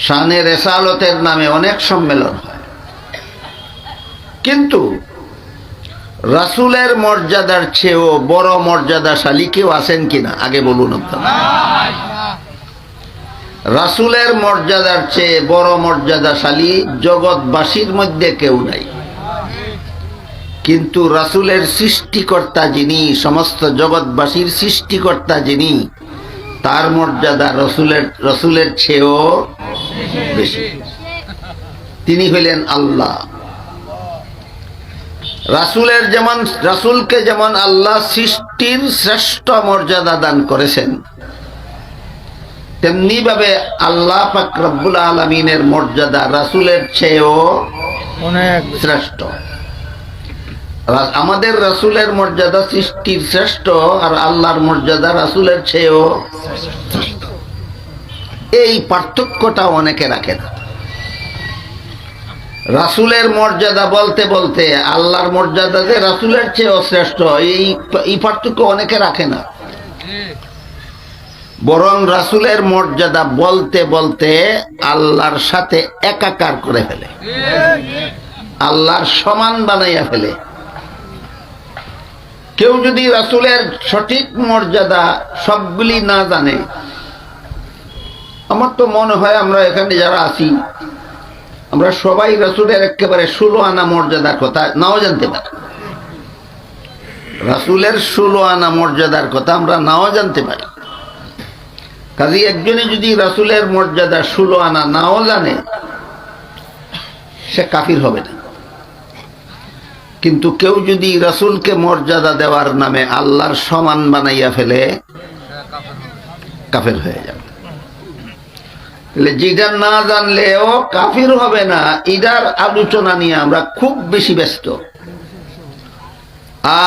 শানে রেসালতের নামে অনেক সম্মেলন হয়, কিন্তু রাসূলের মর্যাদার চেয়েও বড় মর্যাদাশালী কেউ আছেন কিনা আগে বলুন আপনারা? রাসূলের মর্যাদার চেয়ে বড় মর্যাদাশালী জগৎবাসীর মধ্যে কেউ নাই। কিন্তু রাসূলের সৃষ্টিকর্তা যিনি, সমস্ত জগৎবাসীর সৃষ্টিকর্তা যিনি, তার মর্যাদা রাসূলের চেয়েও বেশি। তিনি হইলেন আল্লাহ। রাসূলকে যেমন আল্লাহ সৃষ্টির শ্রেষ্ঠ মর্যাদা দান করেছেন, তেমনি ভাবে আল্লাহ পাক রব্বুল আলামিনের মর্যাদা রাসূলের চেয়েও অনেক শ্রেষ্ঠ। আমাদের রাসূলের মর্যাদা সৃষ্টির শ্রেষ্ঠ, আর আল্লাহর মর্যাদা রাসূলের চেয়েও শ্রেষ্ঠ। এই পার্থক্যটা অনেকে রাখে না। রাসূলের মর্যাদা বলতে বলতে আল্লাহর মর্যাদা যে রাসূলের চেয়েও শ্রেষ্ঠ, এই পার্থক্য অনেকে রাখে না। বরং রাসূলের মর্যাদা বলতে বলতে আল্লাহর সাথে একাকার করে ফেলে, আল্লাহর সমান বানাইয়া ফেলে। কেউ যদি রাসূলের সঠিক মর্যাদা সবগুলি না জানে, আমার তো মনে হয় আমরা এখানে যারা আছি আমরা সবাই রাসূলের একেবারে 16 আনা মর্যাদার কথা নাও জানতে পারি। রাসূলের 16 আনা মর্যাদার কথা আমরা নাও জানতে পারি। কাজী একজনে যদি রাসূলের মর্যাদা 16 আনা নাও জানে, সে কাফির হবে না। কিন্তু কেউ যদি রাসূলকে মর্যাদা দেওয়ার নামে আল্লাহর সমান বানাইয়া ফেলে, কাফের হয়ে যাবে। যেটা না জানলেও কাফির হবে না, এটার আলোচনা নিয়ে আমরা খুব বেশি ব্যস্ত।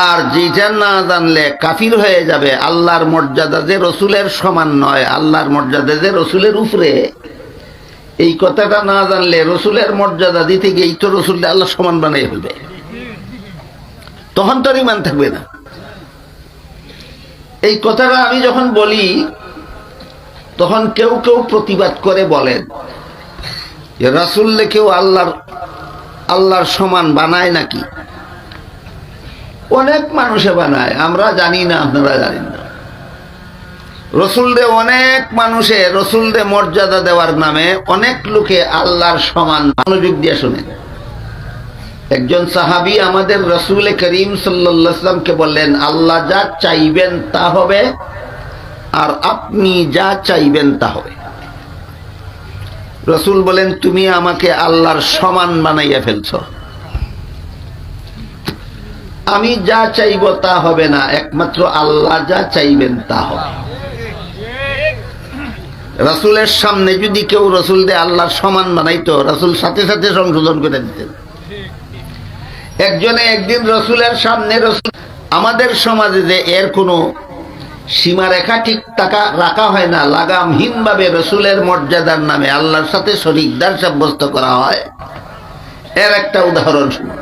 আর যেটা না জানলে কাফির হয়ে যাবে, আল্লাহর মর্যাদা যে রাসূলের সমান নয়, আল্লাহর মর্যাদা যে রাসূলের উপরে, এই কথাটা না জানলে রাসূলের মর্যাদা দিতে গিয়ে তো রাসূলকে আল্লাহ সমান বানিয়ে ফেলবে, তখন তো ঈমান থাকবে না। এই কথাটা আমি যখন বলি তখন কেউ কেউ প্রতিবাদ করে বলেন যে রাসূলকে কেউ আল্লাহর সমান বানায় নাকি? অনেক মানুষে বানায়, আমরা জানি না, আপনারা জানেন না। রাসূলকে অনেক মানুষে রাসূলকে মর্যাদা দেওয়ার নামে অনেক লোকে আল্লাহর সমান। মনোযোগ দিয়ে শুনেন। একজন সাহাবী আমাদের রাসূল করিম সাল্লাল্লাহু আলাইহি ওয়াসাল্লামকে বললেন, আল্লাহ যা চাইবেন তা হবে, আর আপনি যা চাইবেন তা হবে। রাসূল বলেন, তুমি আমাকে আল্লাহর সমান বানাইয়া ফেলছো, আমি যা চাইব তা হবে না, একমাত্র আল্লাহ যা চাইবেন তা হবে। রাসূলের সামনে যদি কেউ রাসূলকে আল্লাহর সমান বানাইতো, রাসূল সাথে সাথে সংশোধন করে দিতেন। একজনে একদিন রাসূলের সামনে, আমাদের সমাজে যে এর কোনো সীমারেখা ঠিক রাখা হয় না, লাগামহীন ভাবে রাসূলের মর্যাদার নামে আল্লাহর সাথে শরীকদার সাব্যস্ত করা হয়, এর একটা উদাহরণ শুনুন।